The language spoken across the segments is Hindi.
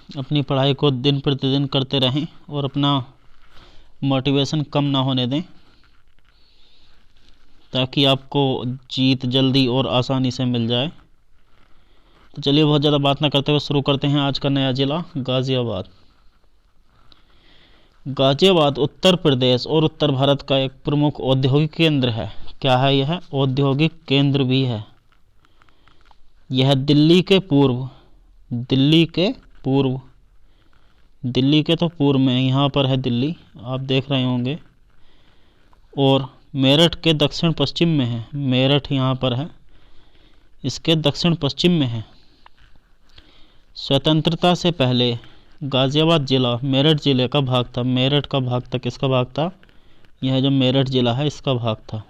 अपनी पढ़ाई को दिन प्रतिदिन करते रहें और अपना मोटिवेशन कम ना होने दें, ताकि आपको जीत जल्दी और आसानी से मिल जाए। तो चलिए बहुत ज़्यादा बात ना करते हुए शुरू करते हैं आज का नया जिला गाज़ियाबाद। गाज़ियाबाद उत्तर प्रदेश और उत्तर भारत का एक प्रमुख औद्योगिक केंद्र है। क्या है यह? औद्योगिक केंद्र भी है। यह दिल्ली के तो पूर्व में यहाँ पर है दिल्ली, आप देख रहे होंगे, और मेरठ के दक्षिण पश्चिम में है। मेरठ यहाँ पर है, इसके दक्षिण पश्चिम में है। स्वतंत्रता से पहले गाज़ियाबाद जिला मेरठ जिले का भाग था। मेरठ का भाग था, किसका भाग था? यह जो मेरठ जिला है इसका भाग था।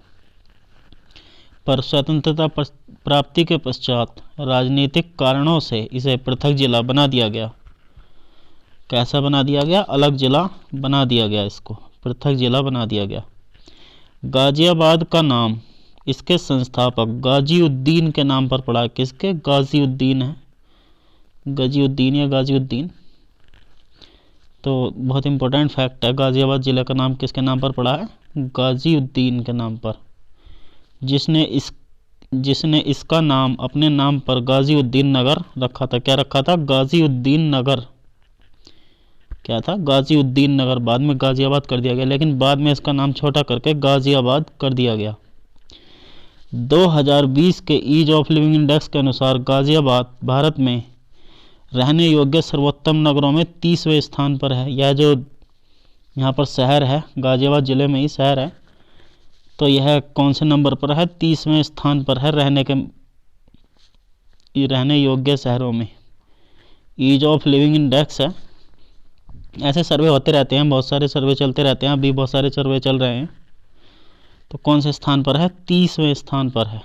पर स्वतंत्रता प्राप्ति के पश्चात राजनीतिक कारणों से इसे पृथक जिला बना दिया गया। कैसा बना दिया गया? अलग जिला बना दिया गया, इसको पृथक जिला बना दिया गया। गाज़ियाबाद का नाम इसके संस्थापक गाज़ीउद्दीन के नाम पर पड़ा है। किसके? गाज़ीउद्दीन है, गाज़ीउद्दीन या गाज़ीउद्दीन। तो बहुत इंपॉर्टेंट फैक्ट है, गाज़ियाबाद जिले का नाम किसके नाम पर पड़ा है? गाज़ीउद्दीन के नाम पर, जिसने इसका नाम अपने नाम पर गाज़ीउद्दीन नगर रखा था। क्या रखा था? गाज़ीउद्दीन नगर। क्या था? गाज़ीउद्दीन नगर। बाद में गाज़ियाबाद कर दिया गया, लेकिन बाद में इसका नाम छोटा करके गाज़ियाबाद कर दिया गया। 2020 के ईज ऑफ लिविंग इंडेक्स के अनुसार गाज़ियाबाद भारत में रहने योग्य सर्वोत्तम नगरों में 30वें स्थान पर है। यह जो यहाँ पर शहर है, गाज़ियाबाद ज़िले में ही शहर है, तो यह कौन से नंबर पर है? 30वें स्थान पर है रहने योग्य शहरों में। ईज ऑफ लिविंग इंडेक्स है। ऐसे सर्वे होते रहते हैं, बहुत सारे सर्वे चलते रहते हैं, अभी बहुत सारे सर्वे चल रहे हैं। तो कौन से स्थान पर है? 30वें स्थान पर है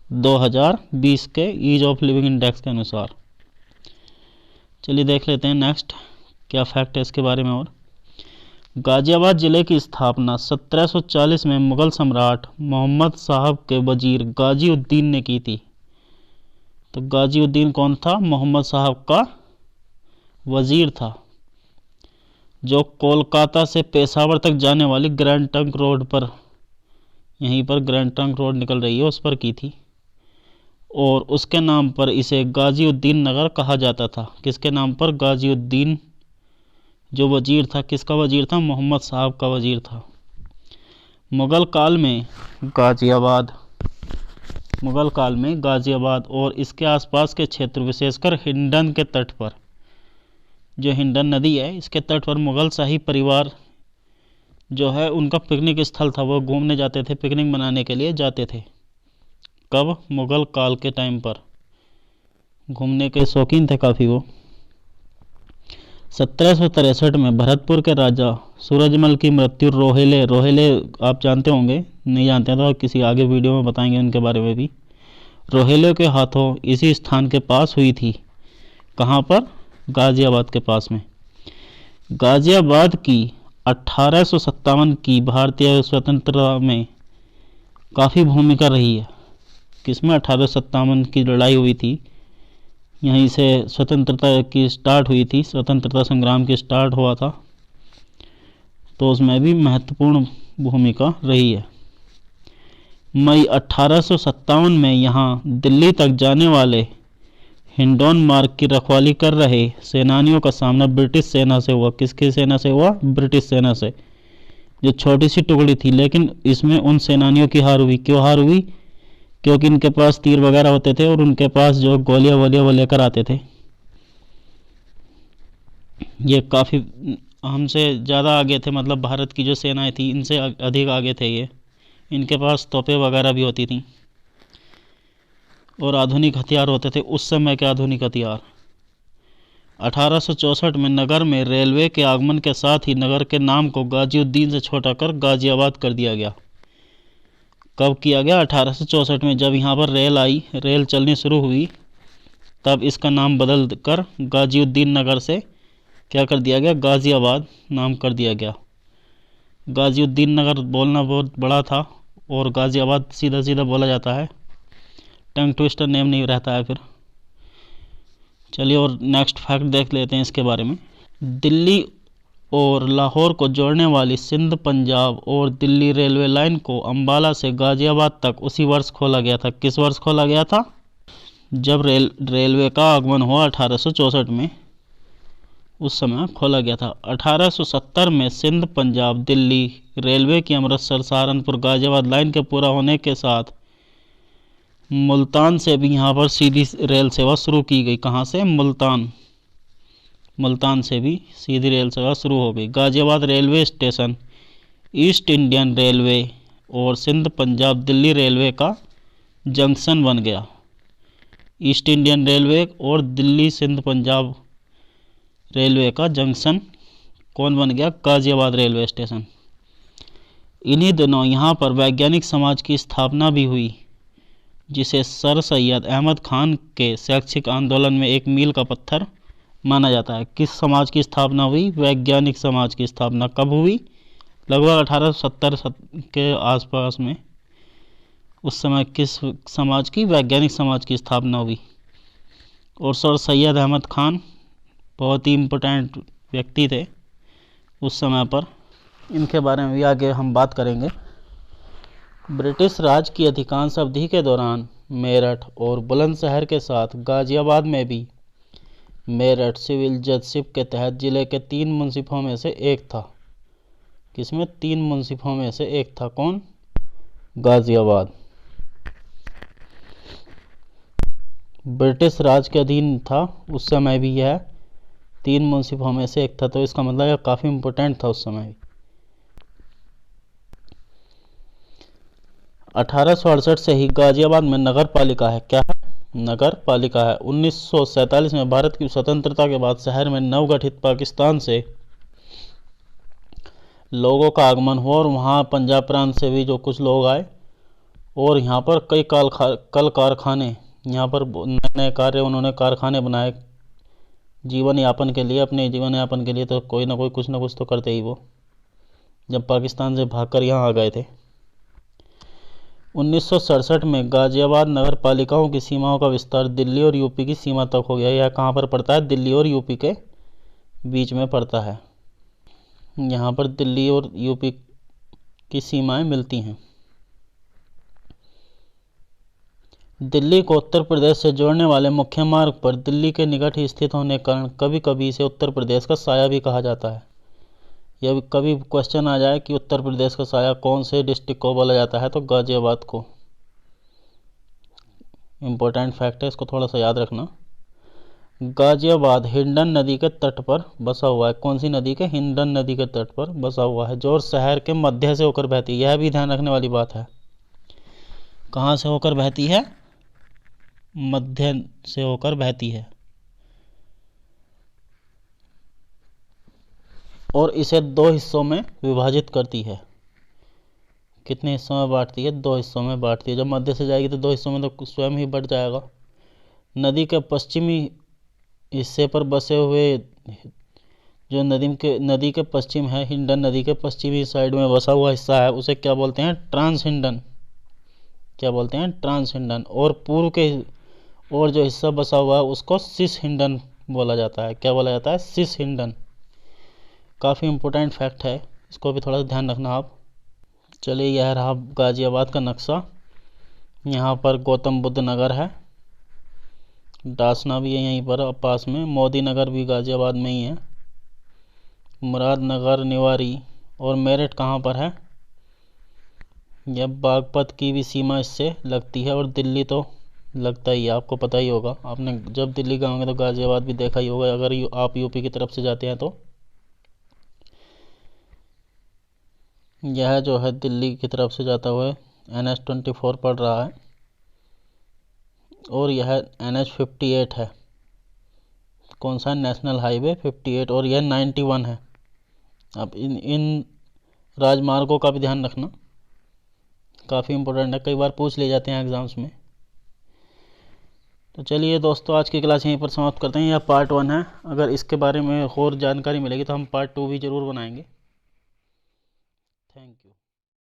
2020 के ईज ऑफ लिविंग इंडेक्स के अनुसार। चलिए देख लेते हैं नेक्स्ट क्या फैक्ट है इसके बारे में। और गाज़ियाबाद जिले की स्थापना 1740 में मुगल सम्राट मोहम्मद साहब के वजीर गाज़ीउद्दीन ने की थी। तो गाज़ीउद्दीन कौन था? मोहम्मद साहब का वजीर था, जो कोलकाता से पेशावर तक जाने वाली ग्रैंड ट्रंक रोड पर, यहीं पर ग्रैंड ट्रंक रोड निकल रही है, उस पर की थी। और उसके नाम पर इसे गाज़ीउद्दीन नगर कहा जाता था। किसके नाम पर? गाज़ीउद्दीन जो वजीर था, किसका वजीर था? मोहम्मद साहब का वजीर था। मुगल काल में गाज़ियाबाद और इसके आसपास के क्षेत्र, विशेषकर हिंडन के तट पर, जो हिंडन नदी है इसके तट पर मुगल शाही परिवार जो है उनका पिकनिक स्थल था। वो घूमने जाते थे, पिकनिक मनाने के लिए जाते थे। कब? मुगल काल के टाइम पर घूमने के शौकीन थे काफ़ी वो। 1763 में भरतपुर के राजा सूरजमल की मृत्यु रोहिले आप जानते होंगे, नहीं जानते हैं तो किसी आगे वीडियो में बताएंगे उनके बारे में भी। रोहिले के हाथों इसी स्थान के पास हुई थी। कहाँ पर? गाज़ियाबाद के पास में। गाज़ियाबाद की 1857 की भारतीय स्वतंत्रता में काफ़ी भूमिका रही है। किसमें? 1857 की लड़ाई हुई थी, यहीं से स्वतंत्रता की स्टार्ट हुई थी, स्वतंत्रता संग्राम की स्टार्ट हुआ था, तो उसमें भी महत्वपूर्ण भूमिका रही है। मई 1857 में यहाँ दिल्ली तक जाने वाले हिंडौन मार्ग की रखवाली कर रहे सेनानियों का सामना ब्रिटिश सेना से हुआ। किसकी सेना से हुआ? ब्रिटिश सेना से, जो छोटी सी टुकड़ी थी, लेकिन इसमें उन सेनानियों की हार हुई। क्यों हार हुई? क्योंकि इनके पास तीर वगैरह होते थे और उनके पास जो गोलियां वोलियां वो लेकर आते थे। ये काफ़ी हमसे ज़्यादा आगे थे, मतलब भारत की जो सेनाएं थी इनसे अधिक आगे थे ये। इनके पास तोपें वगैरह भी होती थी और आधुनिक हथियार होते थे, उस समय के आधुनिक हथियार। 1864 में नगर में रेलवे के आगमन के साथ ही नगर के नाम को गाज़ीउद्दीन से छोटा कर गाज़ियाबाद कर दिया गया। कब किया गया? 1864 में, जब यहाँ पर रेल चलनी शुरू हुई, तब इसका नाम बदल कर गाज़ीउद्दीन नगर से क्या कर दिया गया? गाज़ियाबाद नाम कर दिया गया। गाज़ीउद्दीन नगर बोलना बहुत बड़ा था और गाज़ियाबाद सीधा सीधा बोला जाता है, टंग ट्विस्टर नेम नहीं रहता है फिर। चलिए और नेक्स्ट फैक्ट देख लेते हैं इसके बारे में। दिल्ली और लाहौर को जोड़ने वाली सिंध पंजाब और दिल्ली रेलवे लाइन को अंबाला से गाजियाबाद तक उसी वर्ष खोला गया था। किस वर्ष खोला गया था? जब रेलवे का आगमन हुआ 1864 में, उस समय खोला गया था। 1870 में सिंध पंजाब दिल्ली रेलवे की अमृतसर सहारनपुर गाजियाबाद लाइन के पूरा होने के साथ मुल्तान से भी यहाँ पर सीधी रेल सेवा शुरू की गई। कहाँ से? मुल्तान से भी सीधी रेल सेवा शुरू हो गई। Ghaziabad railway station east Indian railway और सिंध पंजाब दिल्ली रेलवे का जंक्शन बन गया। ईस्ट इंडियन रेलवे और दिल्ली सिंध पंजाब रेलवे का जंक्शन कौन बन गया? Ghaziabad railway station. इन्हीं दिनों यहाँ पर वैज्ञानिक समाज की स्थापना भी हुई, जिसे सर सैयद अहमद खान के शैक्षिक आंदोलन में एक मील का पत्थर माना जाता है। किस समाज की स्थापना हुई? वैज्ञानिक समाज की स्थापना कब हुई? लगभग 1870 के आसपास में। उस समय किस समाज की? वैज्ञानिक समाज की स्थापना हुई। और सर सैयद अहमद खान बहुत ही इम्पोर्टेंट व्यक्ति थे उस समय पर। इनके बारे में भी आगे हम बात करेंगे। ब्रिटिश राज की अधिकांश अवधि के दौरान मेरठ और बुलंदशहर के साथ गाजियाबाद में भी मेरठ सिविल जजशिप के तहत जिले के 3 मुंसिफों में से एक था। किसमें? 3 मुंसिफों में से एक था। कौन? गाजियाबाद। ब्रिटिश राज के अधीन था उस समय भी, यह 3 मुंसिफों में से एक था, तो इसका मतलब यह काफ़ी इम्पोर्टेंट था उस समय भी। 1868 से ही गाजियाबाद में नगर पालिका है। क्या है? नगर पालिका है। 1947 में भारत की स्वतंत्रता के बाद शहर में नवगठित पाकिस्तान से लोगों का आगमन हुआ और वहाँ पंजाब प्रांत से भी जो कुछ लोग आए और यहाँ पर कई कल कारखाने, यहाँ पर नए नए कार्य उन्होंने कारखाने बनाए जीवन यापन के लिए, अपने जीवन यापन के लिए। तो कोई ना कोई कुछ ना कुछ तो करते ही वो, जब पाकिस्तान से भागकर यहाँ आ गए थे। 1967 में गाजियाबाद नगर पालिकाओं की सीमाओं का विस्तार दिल्ली और यूपी की सीमा तक हो गया। यह कहाँ पर पड़ता है? दिल्ली और यूपी के बीच में पड़ता है। यहाँ पर दिल्ली और यूपी की सीमाएं मिलती हैं। दिल्ली को उत्तर प्रदेश से जोड़ने वाले मुख्य मार्ग पर दिल्ली के निकट ही स्थित होने के कारण कभी कभी इसे उत्तर प्रदेश का साया भी कहा जाता है। यह कभी क्वेश्चन आ जाए कि उत्तर प्रदेश का साया कौन से डिस्ट्रिक्ट को बोला जाता है, तो गाजियाबाद को। इम्पोर्टेंट फैक्ट है, इसको थोड़ा सा याद रखना। गाजियाबाद हिंडन नदी के तट पर बसा हुआ है। कौन सी नदी के? हिंडन नदी के तट पर बसा हुआ है, जो शहर के मध्य से होकर बहती है। यह भी ध्यान रखने वाली बात है। कहाँ से होकर बहती है? मध्य से होकर बहती है। और इसे 2 हिस्सों में विभाजित करती है। कितने हिस्सों में बांटती है? 2 हिस्सों में बांटती है। जब मध्य से जाएगी तो 2 हिस्सों में तो स्वयं ही बढ़ जाएगा। नदी के पश्चिमी हिस्से पर बसे हुए, जो नदी के पश्चिम है, हिंडन नदी के पश्चिमी साइड में बसा हुआ हिस्सा है, उसे क्या बोलते हैं? ट्रांस हिंडन। क्या बोलते हैं? ट्रांस हिंडन। और पूर्व के और जो हिस्सा बसा हुआ है उसको सिस हिंडन बोला जाता है। क्या बोला जाता है? सिस हिंडन। काफ़ी इम्पोर्टेंट फैक्ट है, इसको भी थोड़ा सा ध्यान रखना आप। चलिए, यह रहा गाजियाबाद का नक्शा। यहाँ पर गौतम बुद्ध नगर है, डासना भी है यहीं पर पास में, मोदी नगर भी गाजियाबाद में ही है, मुरादनगर, निवारी और मेरठ कहाँ पर है? यह बागपत की भी सीमा इससे लगती है। और दिल्ली तो लगता ही है, आपको पता ही होगा। आपने जब दिल्ली गए होंगे तो गाजियाबाद भी देखा ही होगा, अगर आप यूपी की तरफ से जाते हैं तो। यह जो है दिल्ली की तरफ से जाता हुआ NH-24 पड़ रहा है और यह NH-58 है। कौन सा? National highway 58। और यह 91 है। अब इन राजमार्गों का भी ध्यान रखना, काफ़ी इम्पोर्टेंट है, कई बार पूछ ले जाते हैं एग्ज़ाम्स में। तो चलिए दोस्तों, आज की क्लास यहीं पर समाप्त करते हैं। यह पार्ट 1 है। अगर इसके बारे में और जानकारी मिलेगी तो हम पार्ट 2 भी ज़रूर बनाएंगे।